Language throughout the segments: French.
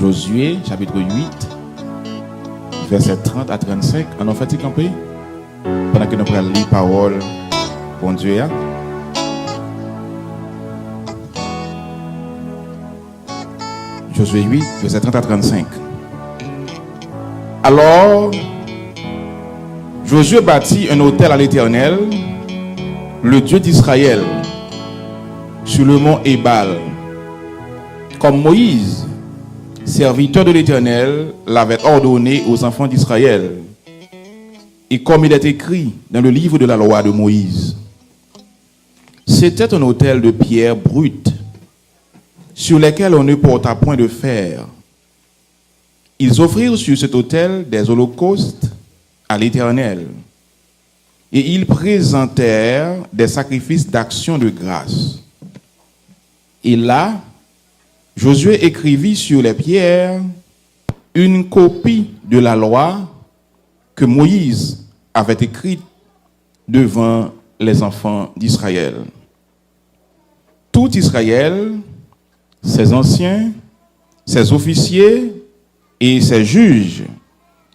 Josué, chapitre 8, verset 30 à 35. On en fait camper pendant que nous prenons les paroles pour Dieu. Josué 8, verset 30 à 35. Alors, Josué bâtit un autel à l'Éternel, le Dieu d'Israël, sur le mont Ébal, comme Moïse, serviteur de l'Éternel, l'avait ordonné aux enfants d'Israël, et comme il est écrit dans le livre de la loi de Moïse. C'était un autel de pierre brute, sur lesquels on ne porta point de fer. Ils offrirent sur cet autel des holocaustes à l'Éternel, et ils présentèrent des sacrifices d'action de grâce. Et là, Josué écrivit sur les pierres une copie de la loi que Moïse avait écrite devant les enfants d'Israël. Tout Israël, ses anciens, ses officiers et ses juges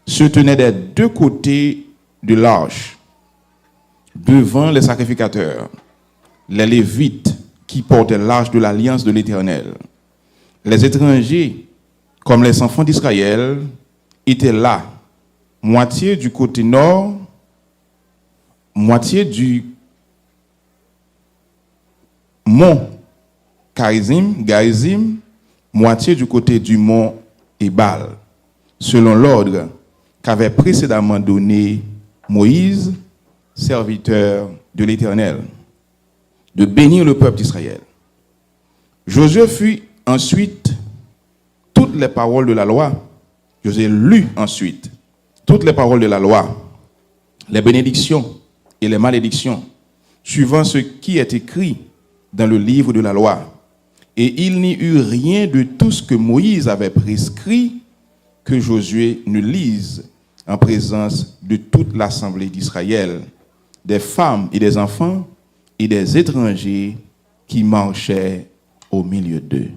se tenaient des deux côtés de l'arche, devant les sacrificateurs, les Lévites qui portaient l'arche de l'alliance de l'Éternel. Les étrangers, comme les enfants d'Israël, étaient là, moitié du côté nord, moitié du mont Garizim, moitié du côté du mont Ébal, selon l'ordre qu'avait précédemment donné Moïse, serviteur de l'Éternel, de bénir le peuple d'Israël. Josué fit ensuite toutes les paroles de la loi. Josué lut ensuite toutes les paroles de la loi, les bénédictions et les malédictions, suivant ce qui est écrit dans le livre de la loi. Et il n'y eut rien de tout ce que Moïse avait prescrit que Josué ne lise en présence de toute l'assemblée d'Israël, des femmes et des enfants et des étrangers qui marchaient au milieu d'eux.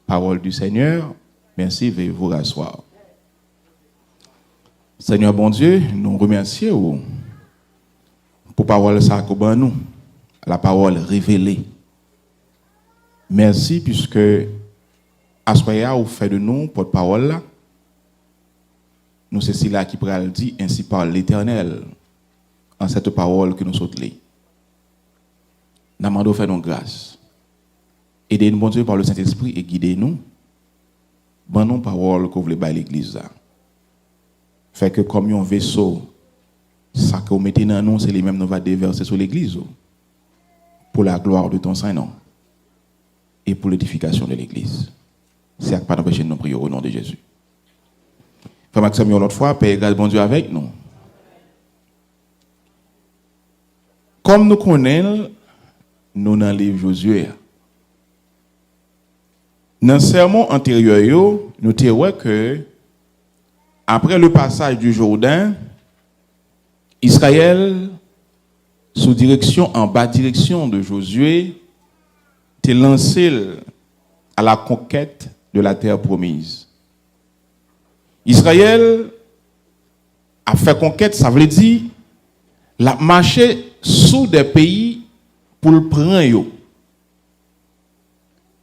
Parole du Seigneur, merci, veuillez vous rasseoir. Seigneur bon Dieu, nous remercions pour parole ça que nous, la parole révélée. Merci puisque à ce moment vous fait de nous porte parole là. Nous c'est cela qui pral dit ainsi par l'Éternel en cette parole que nous sommes lire. Nous demandons faire nos grâces. Aidez-nous, bon Dieu, par le Saint-Esprit et guidez-nous. Bonne nous parole que vous voulez bailler l'église. Fait que comme un vaisseau, ça que vous mettez dans nous, c'est les mêmes nous va déverser sur l'église. Pour la gloire de ton Saint-Nom. Et pour l'édification de l'église. C'est pas d'empêcher de nous prier au nom de Jésus. Frère Maxime, une autre fois, Père, grâce bon Dieu avec nous. Comme nous connaissons, nous dans le livre Josué. Dans le sermon antérieur, nous avons que après le passage du Jourdain, Israël, sous direction, en bas direction de Josué, était lancé à la conquête de la terre promise. Israël a fait conquête, ça veut dire, la marché sous des pays pour le prendre.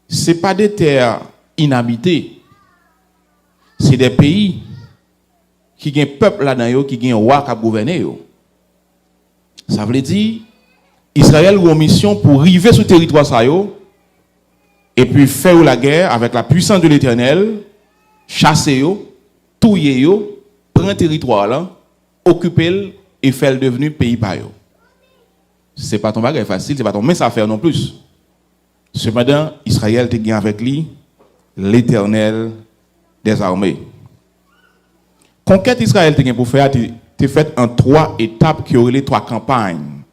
Ce n'est pas des terres inhabitées. C'est des pays qui ont un peuple là-dedans, qui ont un roi qui a gouverné. Ça veut dire, Israël a une mission pour arriver sur le territoire ça, et puis faire la guerre avec la puissance de l'Éternel, chasser, touiller, prendre le territoire là, occuper et faire devenir pays par eux. Ce n'est pas ton bagage facile, ce n'est pas ton mince affaire non plus. Cependant, Israël te gagne avec lui l'Éternel des armées. Conquête Israël te gagne pour faire, te fait en 3 étapes qui auraient les 3 campagnes.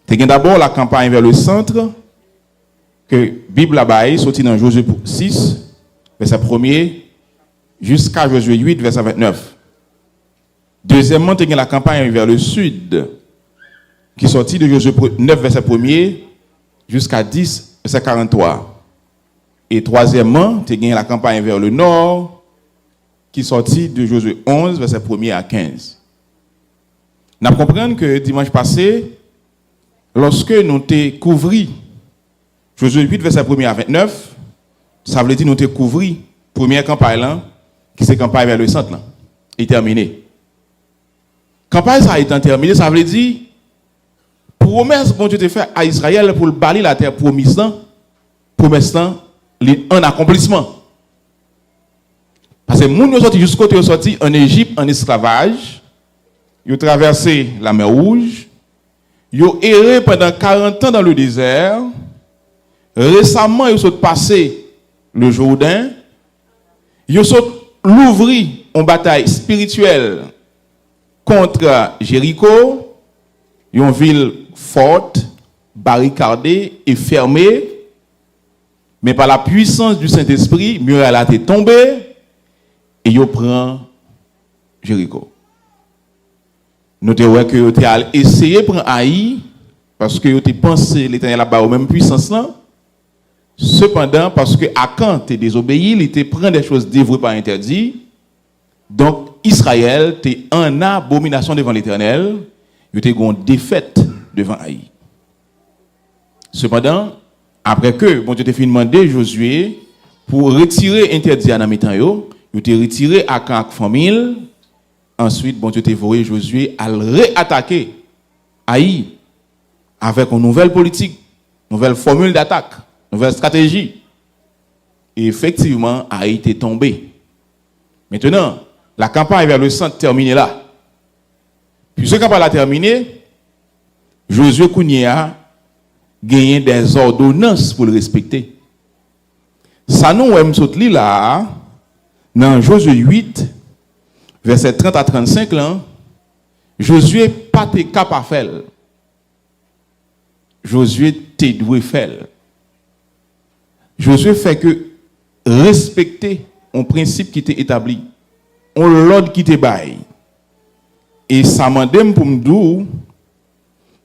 Tu gagne d'abord la campagne vers le centre, que Bible a baillé, sorti dans Josué 6, verset 1er, jusqu'à Josué 8, verset 29. Deuxièmement, tu as la campagne vers le sud, qui sortit de Josué 9, verset 1er, jusqu'à 10, verset 43. Et troisièmement, tu as gagné la campagne vers le nord, qui sortit de Josué 11, verset 1er à 15. Nous comprenons que dimanche passé, lorsque nous t'ai couvri, Josué 8, verset 1er à 29, ça veut dire nous t'ai couvri, première campagne là, qui c'est campagne vers le centre là, est terminée. Campagne ça étant terminée, ça veut dire promesse bon Dieu t'a fait à Israël pour le balayer la terre promise là, promesse là, un accomplissement. Parce que les gens sont sortis jusqu'au côté sorti en Égypte en esclavage, ils ont traversé la mer Rouge, ils ont erré pendant 40 ans dans le désert. Récemment, ils sont passés le Jourdain. Ils sont l'ouvert en bataille spirituelle contre Jéricho, une ville forte, barricadée et fermée. Mais par la puissance du Saint-Esprit, Muriel a été tombée et il prend Jéricho. Nous avons que vous avez essayé de prendre Haï parce que vous avez pensé l'Éternel a aux mêmes puissance là. Cependant, parce que Akan t'es désobéi, il te prend des choses dévouées par interdit. Donc Israël t'es en abomination devant l'Éternel, il te une défaite devant Haï. Cependant, après que bon Dieu t'a fait demander Josué pour retirer interdit à mi-temps yo, il t'a retiré Akan avec famille. Ensuite, bon Dieu t'a envoyé Josué à réattaquer Haï avec une nouvelle politique, nouvelle formule d'attaque, nouvelle stratégie. Et effectivement, Haï était tombé. Maintenant, la campagne vers le centre terminée là. Puis ce campagne a terminé, Josué Kounia gagné des ordonnances pour le respecter. Ça nous aime sauter là, dans Josué 8, verset 30 à 35, là, Josué pas te capable de faire. Josué te doué faire. Josué fait que respecter un principe qui était établi, un l'ordre qui était bail. Et ça m'a demandé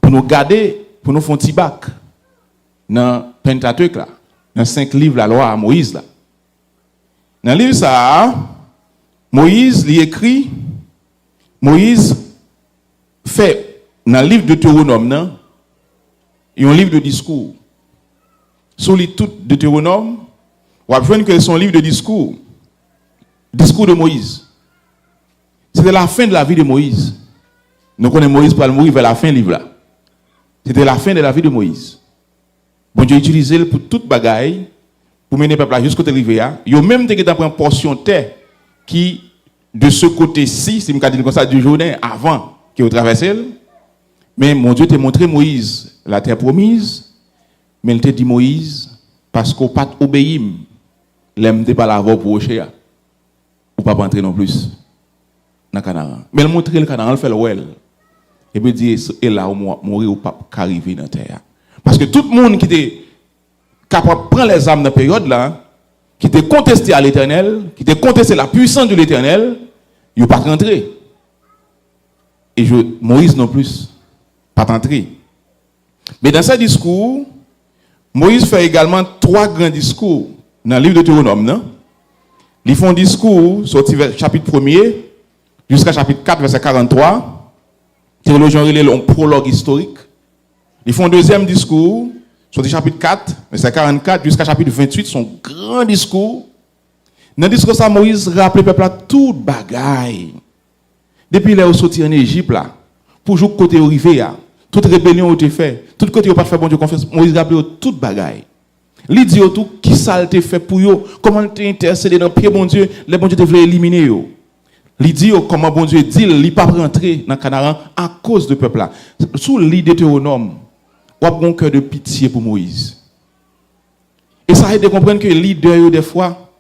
pour nous garder, pour nous faire un petit bac dans Pentateuque là, dans 5 livres la loi à Moïse là. Dans le livre ça, Moïse lui écrit, Moïse fait dans le livre de Deutéronome, il y a un livre de discours. Sur les tout Deutéronome, on va voir que son livre de discours, discours de Moïse. C'était la fin de la vie de Moïse. Nous connaissons Moïse pour mourir vers la fin du livre là. C'était la fin de la vie de Moïse. Bon Dieu utilisé pour toute bagaille pour mener le peuple jusqu'au rivière. Il y a même des une portion de terre qui de ce côté-ci, si je dis comme ça, du Jourdain avant qu'il ait traversé. Mais mon Dieu t'a montré Moïse la terre promise, mais il t'a dit Moïse parce qu'on pas obéi, l'aime pas la voix pour Ochéa, ou pas entrer non plus dans Canaan. Mais il montre le Canaan, il fait le well. Et puis il dit et là mourir ou pas arriver dans terre. Parce que tout le monde qui était capable de prendre les âmes dans la période là, qui était contesté à l'Éternel, qui était contesté la puissance de l'Éternel, il n'est pas rentré. Et Moïse non plus, pas rentré. Mais dans ce discours, Moïse fait également 3 grands discours dans le livre de Deutéronome. Non? Ils font un discours, sorti vers chapitre 1er, jusqu'à chapitre 4, verset 43. Théologiens relèvent un prologue historique. Ils font un deuxième discours, sorti chapitre 4, verset 44, jusqu'à chapitre 28, son grand discours. Dans le discours, ça, Moïse rappelle le peuple à toute bagaille. Depuis qu'il est sorti en Égypte, là, pour jouer côté arrivé, toute rébellion a été faite, tout côté n'a pas fait bon Dieu confiance, Moïse rappelle toute bagaille. Il dit tout qui ça a été fait pour eux, comment il a intercédé dans le pied bon Dieu, les bon Dieu voulaient éliminer eux. Il dit comment bon Dieu dit, il n'est pas rentré dans Canaan à cause du peuple là. Sous l'idée de Deutéronome, on a un cœur de pitié pour Moïse. Et ça aide de comprendre que les leaders, des fois,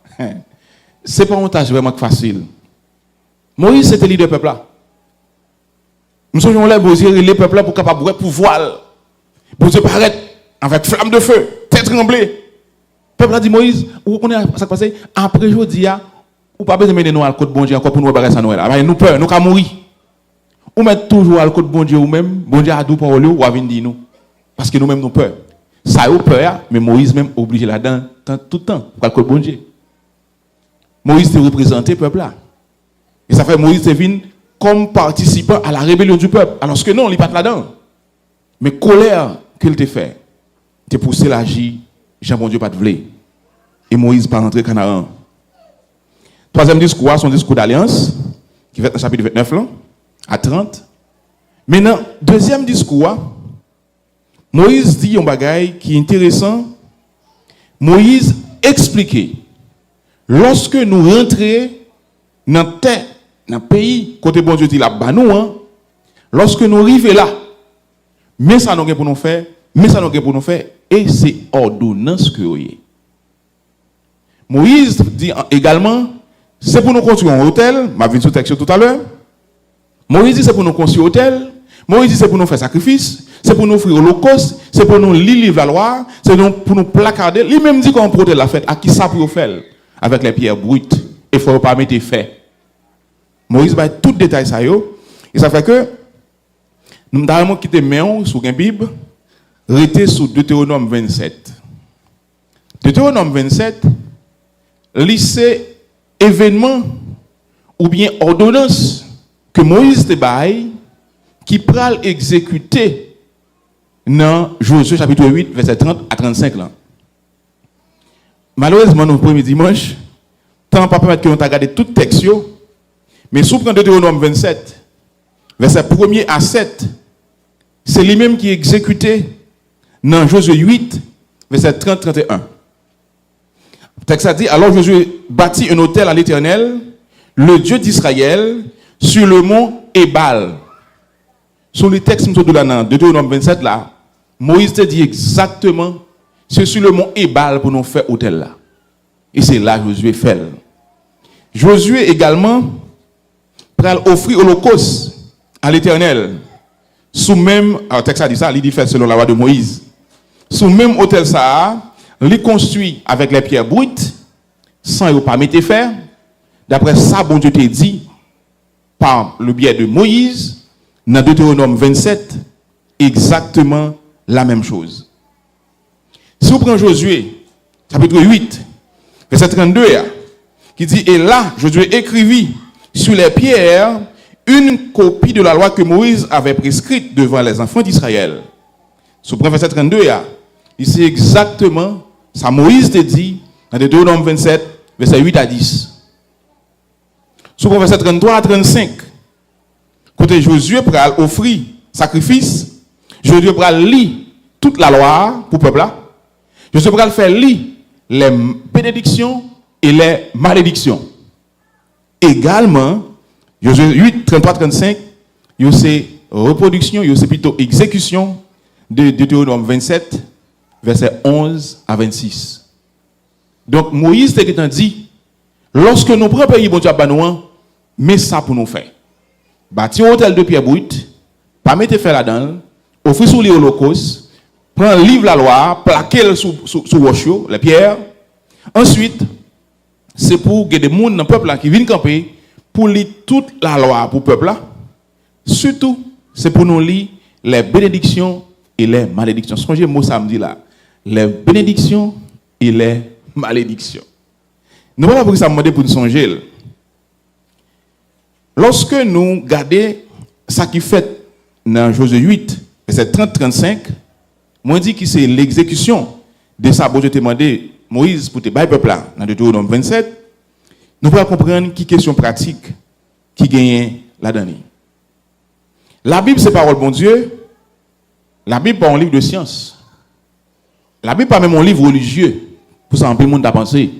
ce n'est pas un tâche vraiment facile. Moïse, c'était le leader du peuple là. Nous sommes là pour les peuples là pour capable de pouvoir. Pour se paraître avec flamme de feu, tête tremblée. Le peuple a dit Moïse, vous connaissez ça qui passe après aujourd'hui, ou pas besoin de mener nous à le côté bon Dieu encore pour nous bagarrer ça Noël. Mais nous peur, nous qu'à mourir. Ou mettre toujours à le côté bon Dieu ou même, bon Dieu a dou parole ou a venir dire nous. Parce que nous-mêmes nous peur. Ça a eu peur, mais Moïse même obligé là-dedans tout le temps. Parce que bon Dieu. Moïse te représenté le peuple là. Et ça fait Moïse te venu comme participant à la rébellion du peuple. Alors que non, il n'est pas là-dedans. Mais colère qu'il te fait, te poussé l'agir, Jean bon Dieu pas de vlé. Et Moïse pas rentré Canaan. Troisième discours, son discours d'alliance, qui va être dans le chapitre 29 là, à 30. Maintenant, deuxième discours, Moïse dit un bagage qui est intéressant. Moïse explique, lorsque nous rentrons dans le pays, côté bon Dieu dit là, lorsque nous arrivons là, mais ça nous pour nous faire, et c'est ordonnance que vous avez. Moïse dit également, c'est pour nous construire un hôtel, ma vie sous texte tout à l'heure. Moïse dit c'est pour nous construire un hôtel. Moïse dit c'est pour nous faire sacrifice, c'est pour nous offrir l'holocauste, c'est pour nous lire la loi, c'est pour nous placarder. Lui même dit qu'on protège la fête. À qui ça pour faire? Avec les pierres brutes. Il ne faut pas mettre fait. Moïse va tout détail ça yo. Et ça fait que nous avons quitté main sur une Bible, rester sur Deutéronome 27. Deutéronome 27, lycée événement ou bien ordonnance que Moïse te baille qui pral exécuter dans Josué chapitre 8 verset 30 à 35 là. Malheureusement nos premier dimanche, tant pas permettre que nous regarder tout texte mais sous prend Deutéronome 27 verset 1er à 7, c'est lui-même qui est exécuté dans Josué 8 verset 30-31. Le texte a dit, alors Josué bâtit un autel à l'Éternel, le Dieu d'Israël, sur le mont Ébal. Sur le texte de Deutéronome 27 là, Moïse te dit exactement, c'est sur le mont Ébal pour nous faire autel là. Et c'est là que Josué fait. Josué également pour offrir holocauste à l'Éternel. Sous même, alors le texte a dit ça, il dit fait selon la loi de Moïse. Sous même autel ça, il construit avec les pierres brutes, sans ne pas mettre fer. D'après ça, bon Dieu t'a dit, par le biais de Moïse, dans Deutéronome 27, exactement la même chose. Si vous prenez Josué, chapitre 8, verset 32, qui dit, et là, Josué écrivit sur les pierres une copie de la loi que Moïse avait prescrite devant les enfants d'Israël. Sous le verset 32, ici exactement, ça Moïse te dit, dans Deutéronome 27, verset 8 à 10. Sous le verset 33 à 35, côté Josué pour offrir sacrifice, Josué pour lire toute la loi pour le peuple là. Josué pour faire lire les bénédictions et les malédictions. Également, Josué 8, 33, 35, c'est reproduction, c'est plutôt exécution de Deutéronome 27, verset 11 à 26. Donc, Moïse t'a dit, lorsque nous prenons pays, bon Dieu, mais ça pour nous faire. Bâtir un hôtel de pierre brute, pas mettre fer là-dedans, offrir sur l'holocauste, prendre livre la loi, plaquer sous rochio, les pierres. Ensuite, c'est pour que des gens dans le peuple qui viennent camper, pour lire toute la loi pour le peuple là. Surtout, c'est pour nous lire les bénédictions et les malédictions. Songez le mot samedi là. Les bénédictions et les malédictions. Nous voilà pour ça demander pour nous songer. Lorsque nous regardons ce qui fait dans Josué 8, verset 30-35, moi dit que c'est l'exécution de ça que je demandé Moïse pour te bailler peuple là dans Deutéronome 27. Nous pouvons comprendre qui question pratique qui gagne là-dedans. La Bible c'est parole bon Dieu. La Bible pas un livre de science. La Bible pas même un livre religieux pour ça un peu le monde a pensé.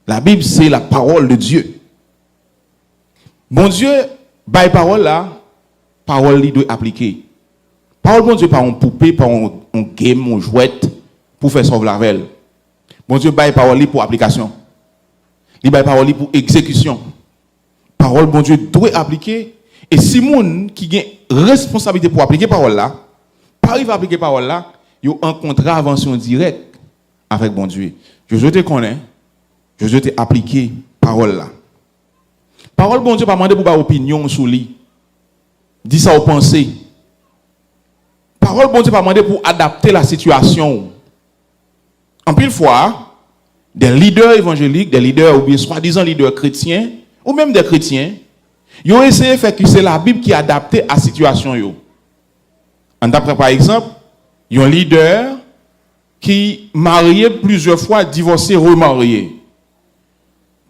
La Bible c'est la parole de Dieu. Bon Dieu, by parole là, parole lui doit appliquer. Parole bon Dieu pas un poupée, pas un game, un jouette pour faire sauver la veille. Bon Dieu by parole lui pour application. Il by parole lui pour exécution. Parole bon Dieu doit appliquer et si moun qui a responsabilité pour appliquer parole là, pas arrive à appliquer parole là, il y a un contravention directe avec bon Dieu. Je te connais, je te appliquer parole là. Parole bon Dieu pas demander pour ba opinion sur lui. Dis ça au penser. parole bon Dieu pas demandé pour adapter la situation. En pile fois, des leaders évangéliques, des leaders ou bien soi-disant leaders chrétiens, ou même des chrétiens, ils ont essayé de faire que c'est la Bible qui est adaptée à la situation. D'après, par exemple, il y a un leader qui marié plusieurs fois, divorcé, remarié.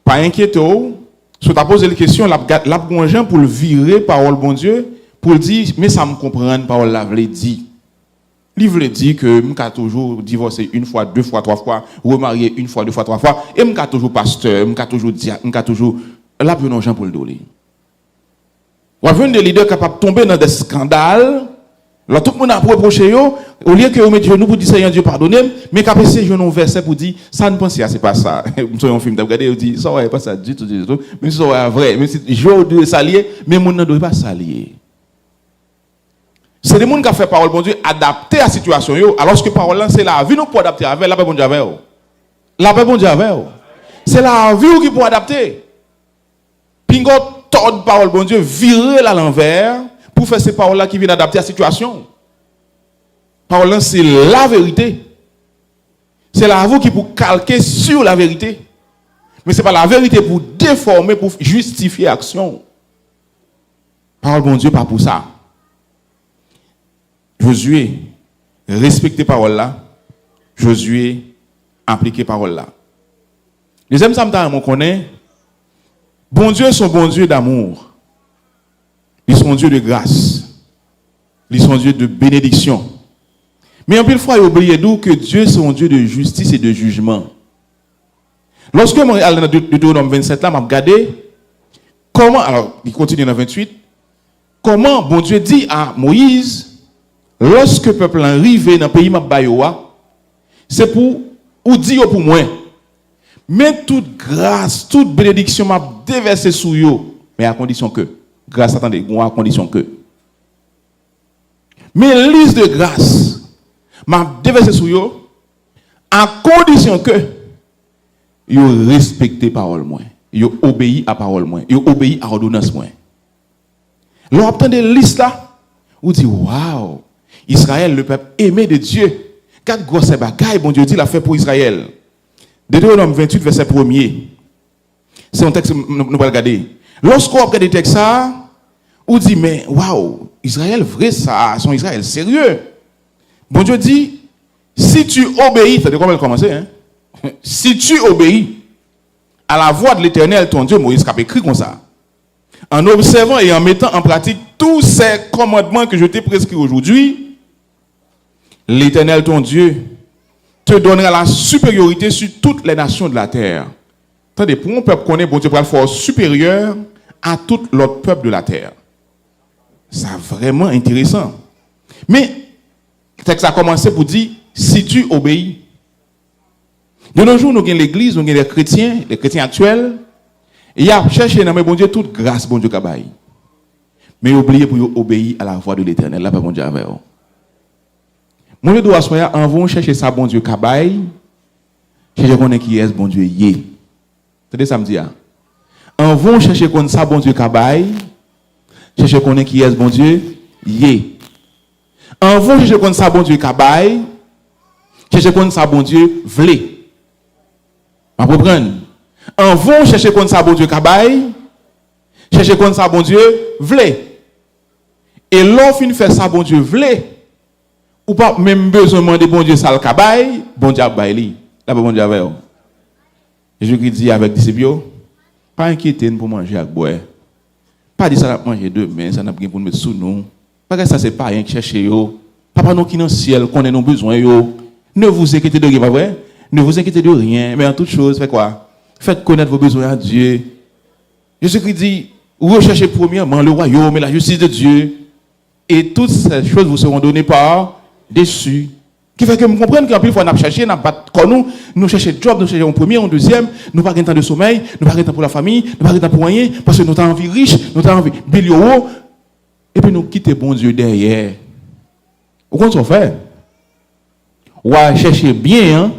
Pas inquiétant, si tu as posé la question, la gonjan pour le virer, parole bon Dieu, pour le dire, mais ça me comprend, parole la veut dire. Il veut dire que je suis toujours divorcé une fois, deux fois, trois fois, remarié une fois, deux fois, trois fois, et je suis toujours pasteur, je suis toujours diacre, je suis toujours. Là, il y a un gens pour le donner. Ou avez des leaders capables de tomber dans des scandales. Là, tout le monde a reproché, au lieu que vous mettez genoux pour dire Seigneur Dieu pardonnez, mais qu'après c'est genoux verset pour dire ça ne pensez c'est pas ça. Vous avez un film, vous regardez, vous dites ça ouais pas ça du tout, même si ça ouais vrai, même si je dois s'allier, mais mon ne doit pas s'allier. C'est des gens qui ont fait parole bon Dieu adapter à la situation alors que parole là c'est la vie nous pour adapter avec la paix bon Dieu avec. La paix bon Dieu avec. C'est la vie qui pour adapter. Pingo tord parole bon Dieu virer à l'envers pour faire ces paroles-là qui viennent adapter à la situation. Parole-là, c'est la vérité. C'est la vous qui pour calquer sur la vérité. Mais ce n'est pas la vérité pour déformer, pour justifier l'action. Parole bon Dieu, pas pour ça. Josué, respecter parole-là. Josué, appliquer parole-là. Deuxième samedi, on connaît, bon Dieu, son bon Dieu d'amour. Ils sont Dieu de grâce. Ils sont Dieu de bénédiction. Mais en plus, il faut oublier que Dieu est un Dieu de justice et de jugement. Lorsque je regarde dans Deutéronome 27, là, je regarde comment, alors, il continue dans 28, comment bon Dieu dit à Moïse, lorsque le peuple arrive dans le pays Mabayoa, c'est pour, ou dire pour moi, mais toute grâce, toute bénédiction m'a déversé sur eux, mais à condition que, grâce, attendez, à condition que. Mais liste de grâce m'a déversé sur eux à condition que ils respectent parole moins, ils obéissent à parole moins, ils obéissent à ordonnance moins. L'on obtient des listes là, on dit waouh, Israël, le peuple aimé de Dieu. Quatre grosses bagailles, bon Dieu dit, l'a fait pour Israël. Deutéronome 28, verset 1er. C'est un texte que nous allons regarder. Lorsqu'on regarde des textes, on dit, mais waouh, Israël vrai, ça, son Israël sérieux. Bon Dieu dit, si tu obéis, c'est comment elle commence, hein? Si tu obéis à la voix de l'Éternel, ton Dieu, Moïse a écrit comme ça, en observant et en mettant en pratique tous ces commandements que je t'ai prescrits aujourd'hui, l'Éternel, ton Dieu, te donnera la supériorité sur toutes les nations de la terre. Attendez, pour un peuple connaît, bon Dieu, pour une force supérieure à tout l'autre peuple de la terre. C'est vraiment intéressant. Mais, le texte a commencé pour dire, si tu obéis. De nos jours, nous avons l'église, nous avons les chrétiens actuels, et ils ont cherché dans bon Dieu toute grâce, bon Dieu, kabaï. Mais oubliez pour obéir à la voix de l'Éternel, là, bon Dieu, avec eux. Mon Dieu doit soyer en vont chercher ça, bon Dieu, kabaï, chercher qu'on est qui est, bon Dieu, yé. C'est ça me dit, en vont chercher qu'on ça, bon Dieu, kabaï, chercher qu'on est qui est, bon Dieu, yé. En vont chercher qu'on ça, bon Dieu, kabaï, chercher qu'on ça, bon Dieu, vlé. Vous comprenez? En vont chercher qu'on ça, bon Dieu, kabaï, chercher qu'on ça, bon Dieu, vlé. Et l'offre fin fait ça, bon Dieu, vlé. Ou pas même besoin de demander, bon Dieu, ça le kabaï, bon Dieu, baïli. Là, bon Dieu, avec vous. Jésus dit avec disciples, pas inquiéter pour manger avec boire. Pas dire ça n'a manger demain, ça n'a pas pour mettre sous nous. Parce que ça c'est pas rien qui cherche yo. Papa nous qui dans le ciel connaît nos besoins yo. Ne vous inquiétez de rien, pas vrai? Ne vous inquiétez de rien, mais en toute chose, faites quoi? Faites connaître vos besoins à Dieu. Jésus-Christ dit, recherchez premièrement le royaume et la justice de Dieu, et toutes ces choses vous seront données par dessus. Qui fait que nous comprenons qu'en plus, fois, nous cherchons, nous cherchons job, nous cherchons un premier, un deuxième, nous n'avons pas de temps de sommeil, nous n'avons pas de temps pour la famille, nous n'avons pas de temps pour rien, parce que nous avons envie riche, nous avons envie bilio, et puis nous quittons bon Dieu derrière. Vous comprenez ce qu'on fait? On va chercher bien, hein,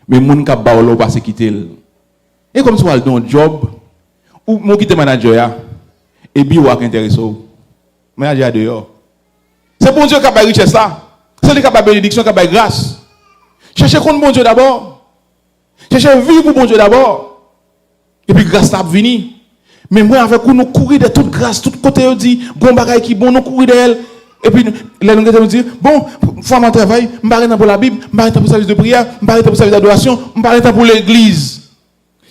mais les gens qui ne vont pas se quitter. Et comme si on a un job, ou on quitte le manager, et puis on va intéressé. Le manager dehors. C'est bon Dieu qui a richesse ça. C'est le cas de bénédiction, capable de grâce. Cherchez contre bon Dieu d'abord. Cherchez vivre pour bon Dieu d'abord. Et puis grâce t'a venir. Mais moi avec nous courir de toute grâce, tout côté on dit bon bagaille qui bon nous courir d'elle. Et puis les nous dire bon, faut mon travail, m'arrête pour la Bible, m'arrête pour service de prière, m'arrête pour service d'adoration, m'arrête pour l'église.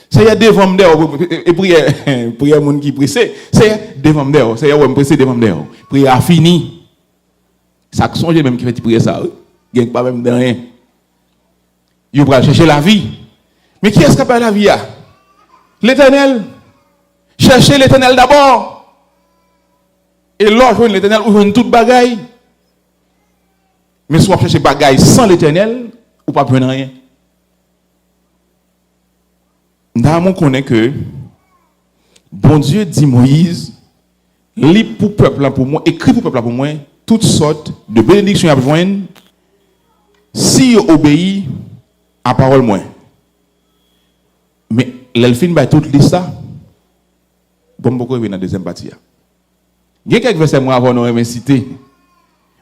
C'est y a devant m'dehors et prière monde qui pressé, c'est devant m'dehors, c'est y a ouais pressé devant m'dehors. Prière fini. Ça songe même qui fait prier ça, gagne pas même de rien. Il va chercher la vie. Mais qui est-ce qui a la vie? L'Éternel. Cherchez l'Éternel d'abord. Et lorsque l'Éternel ouvre toute bagaille. Mais soit chercher bagaille sans l'Éternel, ou pas prendre rien. Nous connaissons que bon Dieu dit Moïse, lis pour peuple pour moi, écrit pour peuple pour moi, toutes sortes de bénédictions à joindre si vous obéissez à parole moins. Mais l'elfine va toute liste ça. Bon, beaucoup dans la deuxième partie. Il y a quelques versets moi avant nous citer.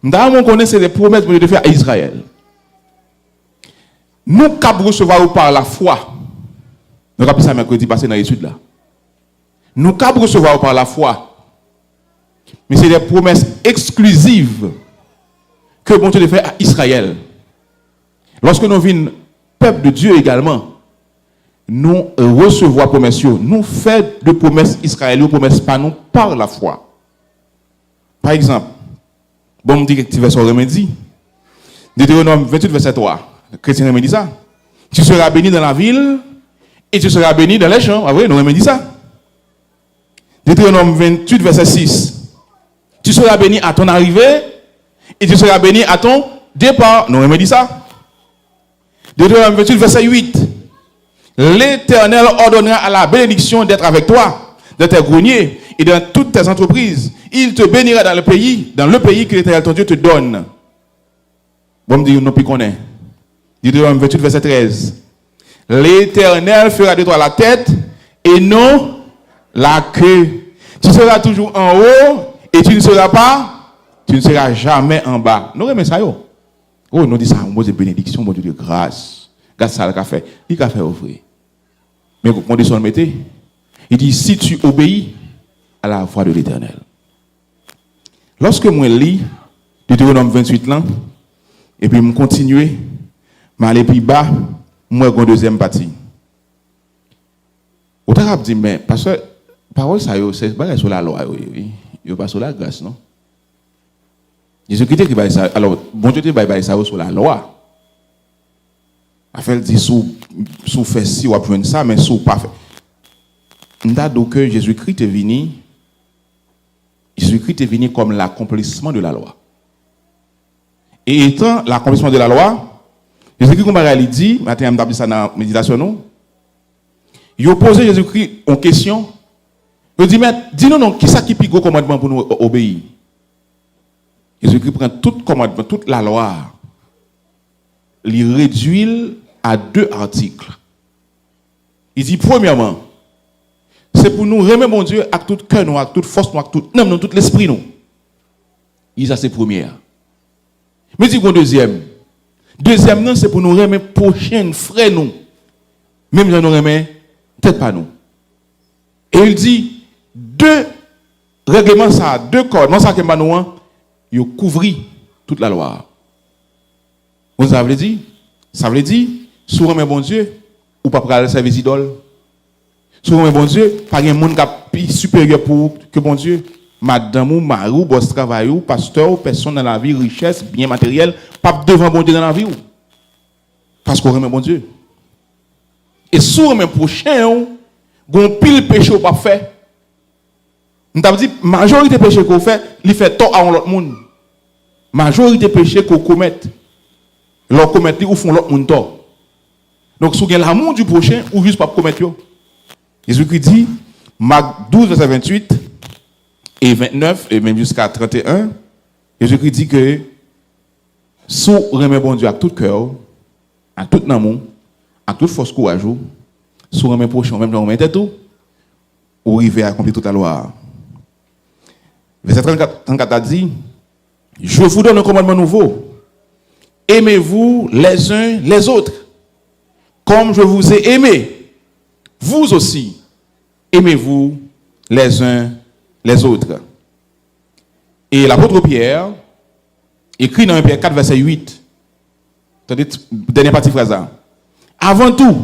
Nous connaissons les promesses que Dieu fait à Israël. Nous cap recevoir par la foi. Nous avons ça mercredi passé dans l'étude là. Nous cap recevoir par la foi. Mais c'est des promesses exclusives que bon Dieu fait à Israël. Lorsque nous venons peuple de Dieu également, nous recevons promesses, nous faisons de promesses israéliennes, promesses pas nous par la foi. Par exemple, bon, on dit que tu vas sur remédie. Deutéronome 28, verset 3. Le chrétien remédie ça. Tu seras béni dans la ville et tu seras béni dans les champs. Ah oui, nous remédie ça. Deutéronome 28, verset 6. Tu seras béni à ton arrivée et tu seras béni à ton départ. Nous remédie ça. Deutéronome 28, verset 8. L'Éternel ordonnera à la bénédiction d'être avec toi, dans tes greniers et dans toutes tes entreprises. Il te bénira dans le pays que l'Éternel ton Dieu te donne. Bon, me dire, non, plus qu'on est. Deutéronome 28, verset 13. L'Éternel fera de toi la tête et non la queue. Tu seras toujours en haut et tu ne seras jamais en bas. Nous remettons ça, yo. Oh, nous disons ça, un mot de bénédiction, un mot de grâce. Regarde ça, le café. Il a fait offrir. Mais quand on descend le il dit, si tu obéis à la voix de l'Éternel. Lorsque moi lis Deutéronome 28 là, et puis je continue, je aller plus bas, moi j'ai une deuxième partie. Au tarab dit, mais parce que parole ça, c'est pas sur la loi, il pas sur la grâce, non? Jésus-Christ qui va ça, alors, bon Dieu va ça sur la loi. Afin dit sous fait si ou apprendre ça mais sous pas fait. N'da donc que Jésus-Christ est venu comme l'accomplissement de la loi. Et étant l'accomplissement de la loi, Jésus-Christ comme il dit, matin on dit ça dans la méditation nous. Il posé Jésus-Christ en question. Il dit mais dis-nous non qui ça qui pigo commandement pour nous obéir. Jésus-Christ prend tout commandement, toute la loi. Il réduit à 2 articles. Il dit premièrement, c'est pour nous remettre mon Dieu avec tout cœur, nous, avec toute force, nous, avec tout l'esprit. Nous. Il dit ça c'est première. Mais il dit qu'on deuxième. Deuxième, c'est pour nous remettre prochain frère nous. Même si nous remettre peut-être pas nous. Et il dit 2 règlements, ça, 2 cordes, ça que nous, il couvrit toute la loi. Vous savez dire? Ça veut dire, si vous bon Dieu, ou pas pour servir idole. Si vous bon Dieu, pas un monde qui est supérieur pour que bon Dieu, madame ou mari ou boss travail ou pasteur ou personne dans la vie, richesse, bien matériel, pas devant bon Dieu dans la vie. Parce qu'on remet bon Dieu. Et si vous remet prochain, vous avez pile péché ou pas fait. Nous avons dit, majorité péché qu'on fait, il fait tort à l'autre monde. Majorité péché qu'on commet. Leur commettre ou font l'autre monde tort. Donc, si vous avez l'amour du prochain, ou juste pas commettre. Jésus-Christ dit, Marc 12, verset 28 et 29, et même jusqu'à 31, Jésus-Christ dit que si vous remet bon Dieu à tout cœur, à tout amour, à toute force courage, si vous remet prochain, même dans le tout, vous arrivez à accomplir toute la loi. Verset 34 a dit, je vous donne un commandement nouveau. aimez-vous les uns les autres. Comme je vous ai aimé, vous aussi, aimez-vous les uns les autres. Et l'apôtre Pierre écrit dans 1 Pierre 4, verset 8. Attendez, dernière partie phrase là. Avant tout,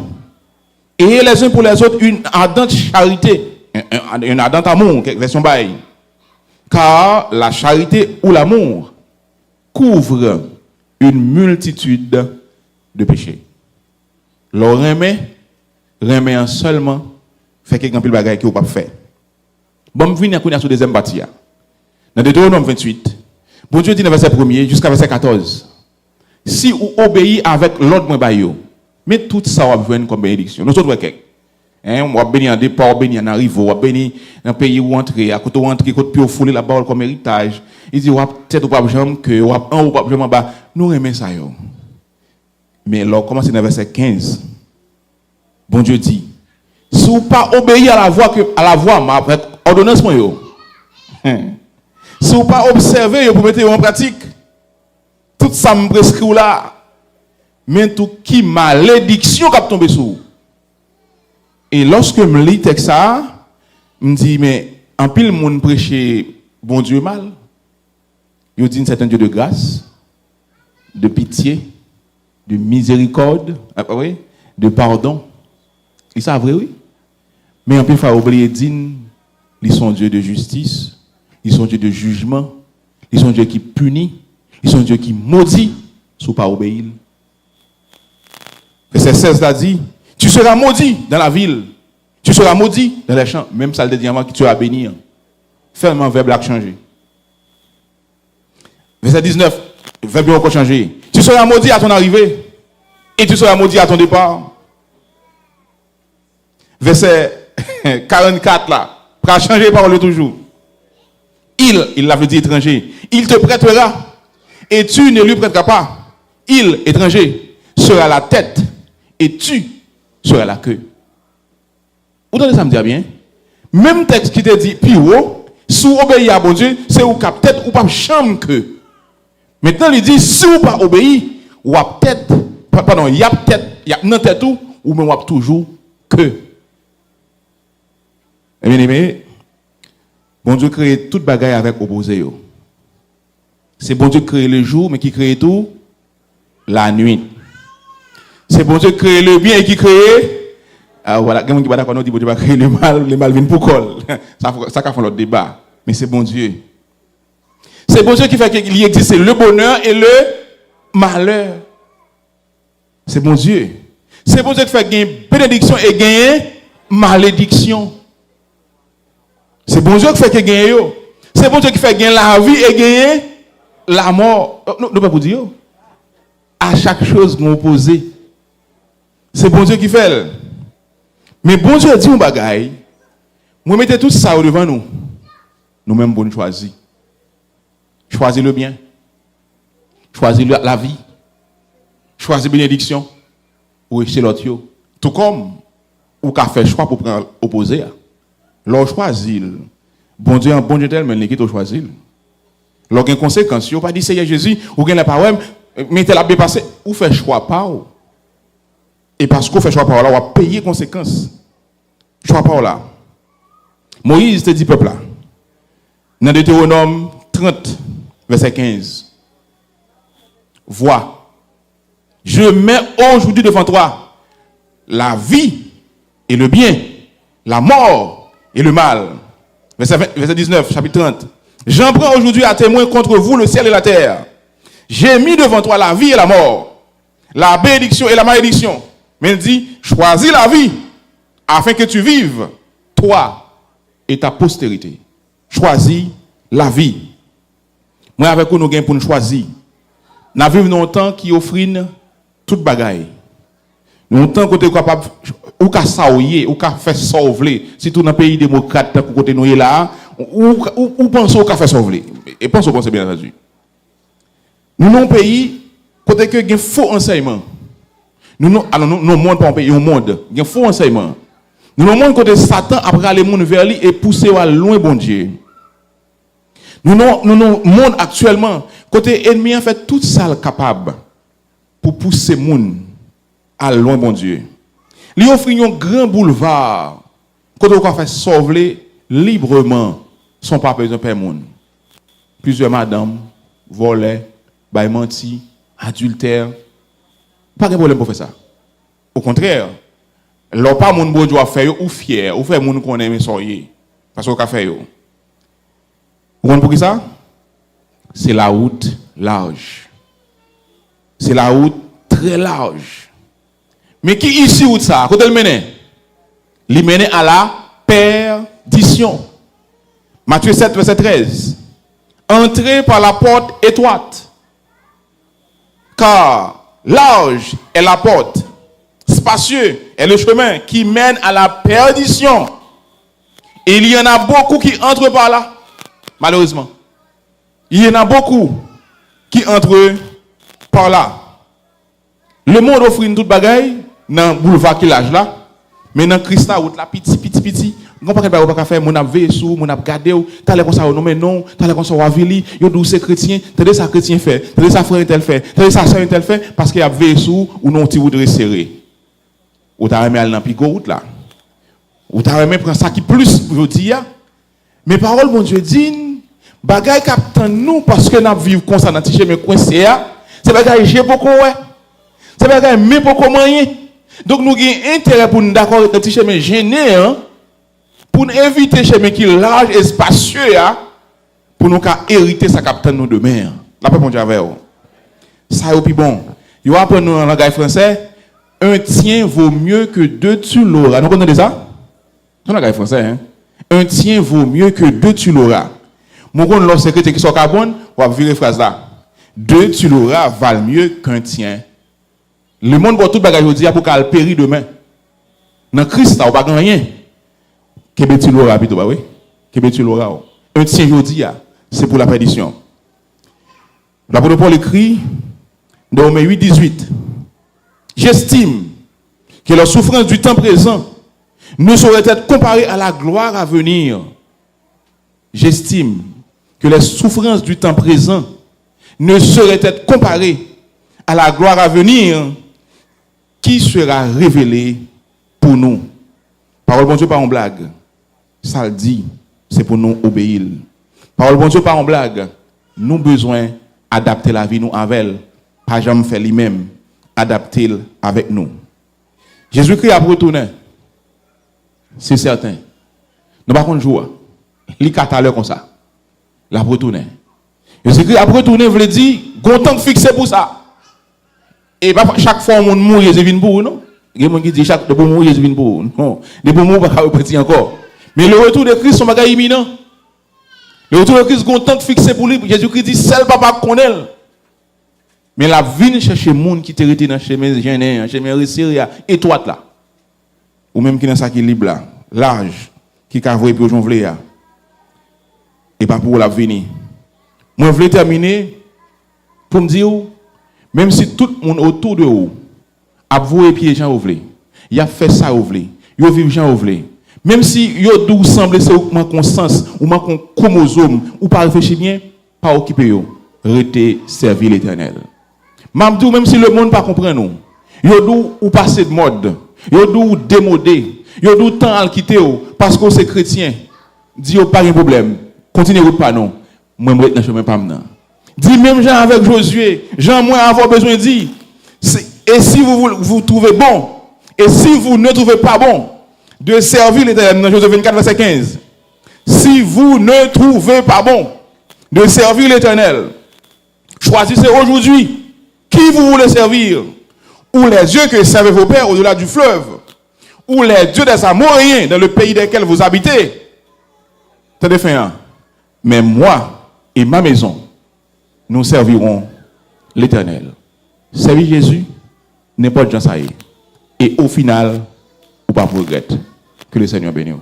ayez les uns pour les autres une ardente charité, un ardent amour, version bail. Car la charité ou l'amour couvre une multitude de péchés. Le remet seulement fait quelqu'un pile bagaille qui ou pas fait. Bon, je viens à sur deuxième partie. Dans Deutéronome 28, bon Dieu dit dans verset 1er jusqu'à verset 14. Si vous obéissez avec l'ordre de bayo, mais tout ça va venir comme bénédiction. Nous autres quelqu'un. On va bénir en départ, on va bénir en arrivée, on va bénir dans le pays où on entre, à côté où on entre, côté puis fouler la balle comme héritage. Il dit, peut-être ou pas jamais que, ou pas un ou pas jamais bas. Nous aimons ça yo. Mais là, commence dans verset 15. Bon Dieu dit, si vous pas obéir à la voix, avec ordonnance moi yo. Si vous pas observer pour mettre en pratique tout ça me prescrit là. Mais tout qui malédiction qui tombe sur. Et lorsque je lis texte ça, je me dis mais en pile monde prêcher bon Dieu mal. Il dit c'est un Dieu de grâce, de pitié, de miséricorde, de pardon. Et ça vrai oui. Mais en plus il faut oublier dire ils sont Dieu de justice, ils sont Dieu de jugement, ils sont Dieu qui punit, ils sont Dieu qui maudit si pas obéir. Verset 16 a dit, tu seras maudit dans la ville, tu seras maudit dans les champs, même salle de diamant qui tu vas bénir. Fermement, verbe a changé. Verset 19, verbe a encore changé. Tu seras maudit à ton arrivée et tu seras maudit à ton départ. Verset 44 là, pour changer parole toujours. Il l'avait dit étranger, il te prêtera et tu ne lui prêteras pas. Il, étranger, sera la tête et tu seras la queue. Vous entendez ça me dire bien? Même texte qui te dit, puis haut, si vous obéissez à bon Dieu, c'est ou cap tête ou pas chambre que. Maintenant, il dit, si vous pas obéissez, ou à tête, pardon, il y a tête, il y a non tête ou même ou toujours que. Eh bien aimé, bon Dieu crée toute bagaille avec opposé. C'est bon Dieu qui crée le jour, mais qui crée tout la nuit. C'est bon Dieu qui crée le bien et qui crée. Voilà, quelqu'un qui va d'accord, nous dit bon Dieu va créer le mal viennent pour col. Ça fait l'autre débat. Mais c'est bon Dieu. C'est bon Dieu qui fait qu'il y existe le bonheur et le malheur. C'est bon Dieu. C'est bon Dieu qui fait gagner bénédiction et gagner malédiction. C'est bon Dieu qui fait gagner. C'est bon Dieu qui fait gagner la vie et gagner la mort. Nous pas pour dire. À chaque chose qu'on oppose. C'est bon Dieu qui fait. Mais bon Dieu dit un bagaille. Moi mettez tout ça devant nous. Nous-mêmes bon choisir. Choisir le bien. Choisir la vie. Choisir bénédiction. Ou chez l'autre. Tout comme ou qu'a fait choix pour prendre opposé. L'on choisit. Bon Dieu tellement qui t'a choisi. L'on a une conséquence. Vous pas dit Seigneur Jésus ou gagne la parole, mettez la bien passé ou fait choix pas. Et parce qu'on fait choix par là, on va payer conséquences. Choix par là. Moïse te dit peuple là. Dans Deutéronome 30 verset 15. Vois, je mets aujourd'hui devant toi la vie et le bien, la mort et le mal. Verset 19, chapitre 30. J'en prends aujourd'hui à témoin contre vous le ciel et la terre. J'ai mis devant toi la vie et la mort, la bénédiction et la malédiction. Mais il dit, choisis la vie, afin que tu vives, toi et ta postérité. Choisis la vie. Moi, avec vous, nous gagnons pour nous choisir. Nous vivons dans un temps qui offre toute bagaille. Nous avons un temps côté capable, ou qu'à saouiller, ou qu'à faire sauver. Si tout dans un pays démocrate, pour côté nous là, ou pensons qu'à faire sauver. Et pensons qu'on c'est bien entendu. Nous avons un pays, côté que il y a un faux enseignement. Nous monde pas un pays, un monde. Il y a un faux enseignement. Nous avons un monde côté Satan après aller monde vers lui et pousser à loin bon Dieu. Nous avons un monde actuellement, côté ennemi a fait tout ça capable pour pousser les gens à loin, bon Dieu. Il offre un grand boulevard quand on fait sauver librement son papa et son père monde. Plusieurs madames, volets, bail menti, adultère. Pas de problème pour faire ça. Au contraire, l'on pas mon bon doit faire ou fier, ou faire mon qu'on aime soyer. Parce qu'on a fait yo. Vous comprenez pour qui ça? C'est la route large. C'est la route très large. Mais qui ici route ça? Quand elle mène? Il mène à la perdition. Matthieu 7, verset 13. Entrez par la porte étroite. Car large est la porte, spacieux est le chemin qui mène à la perdition. Et il y en a beaucoup qui entrent par là, malheureusement. Il y en a beaucoup qui entrent par là. Le monde offre une toute bagaille dans le boulevard qui lâche là, mais dans Christ la route là, petit. On pas pas faire mon ap veille sous, mon ap garder, t'as comme ça non mais non, t'as comme ça wa vili, yo dou c'est chrétien, t'as ça chrétien fait, t'as ça frère tel fait, t'as ça sœur tel fait parce qu'il y a veille sous ou non ti voudrait serrer. Ou t'as remis aller dans pigo route là. Ou t'as remis prendre ça qui plus je dis ya. Mais parole mon Dieu dit bagay captant nous parce que n'a vivre comme ça dans ti chemin coincé ya, c'est bagay j'ai beaucoup ouais. C'est bagay mais beaucoup moyen. Donc nous avons intérêt pour nous d'accord avec ti chemin gêné hein. Pour nous éviter chemin qui est large et spacieux, pour nous hériter sa capitaine nous demain. La paix mon Dieu avec vous. Ça est plus bon. Il va apprendre en langage français, un tien vaut mieux que deux tu l'auras. Nous connaissez ça? C'est en langage français. Hein? Un tien vaut mieux que deux tu l'auras. Mon con lorsque secrétaire qui sont carbone, on va virer phrase là. Deux tu l'auras valent mieux qu'un tien. Le monde voit tout bagage aujourd'hui pour qu'elle périt demain. Dans Christ, on va pas rien. Qu'est-ce que tu l'auras, plutôt, oui? Qu'est-ce que tu l'auras? Un tien aujourd'hui, c'est pour la perdition. L'apôtre Paul écrit dans Romains 8, 18. J'estime que la souffrance du temps présent ne saurait être comparée à la gloire à venir. J'estime que les souffrances du temps présent ne sauraient être comparées à la gloire à venir qui sera révélée pour nous. Parole bon Dieu, pas en blague. Ça le dit, c'est pour nous obéir. Parole bon Dieu, pas en blague. Nous besoin adapter la vie nous avec elle. Pas jamais faire lui-même. Adapter avec nous. Jésus-Christ a retourné. C'est certain. Nous par contre jouer. Il y a comme ça. Il a retourné. Jésus-Christ a retourné, veut dire, gon temps fixé pour ça. Et pas chaque fois on mourir, Jésus vient pour non. Il y a des gens qui disent chaque fois on mourir, Jésus vient pour non. Les bons mots pas repartir encore. Mais le retour de Christ, c'est un bagage imminent. Le retour de Christ, il y a un temps fixé pour lui. Jésus-Christ dit, seul papa connaît. Mais la vie chercher les gens qui te retirent dans le chemin gêné, dans le chemin resserré, étroite là. Ou même qui dans ça qui est libre là, large, qui a voulu pour jonfler. Et pas pour la venir. Moi, je voulais terminer pour me dire, même si tout le monde autour de vous a voué pied Jean Ouvlé, il a fait ça Ouvlé, il a vécu Jean Ouvlé. Même si yo dou semble c'est ou manque conscience ou manque chromosome ou pas réfléchir bien, pas occuper yo, rester servir l'Éternel. M'abdou même si le monde pas comprend nous, yo dou ou passer de mode, yo dou démodé, yo dou temps à quitter parce que c'est chrétien. Dis yo pas de problème, continuez route pas non. Moi me dans chemin pas maintenant. Dis même Jean avec Josué, Jean moi avoir besoin de dire et si vous trouvez bon et si vous ne trouvez pas bon de servir l'Éternel dans Josué 24, verset 15. Si vous ne trouvez pas bon de servir l'Éternel, choisissez aujourd'hui qui vous voulez servir. Ou les dieux que servaient vos pères au-delà du fleuve, ou les dieux des Amoréens dans le pays desquels vous habitez. Tenez fin. Mais moi et ma maison, nous servirons l'Éternel. Servir Jésus, n'importe qui ça y est. Et au final, ou pas regretter. Que le Seigneur bénisse.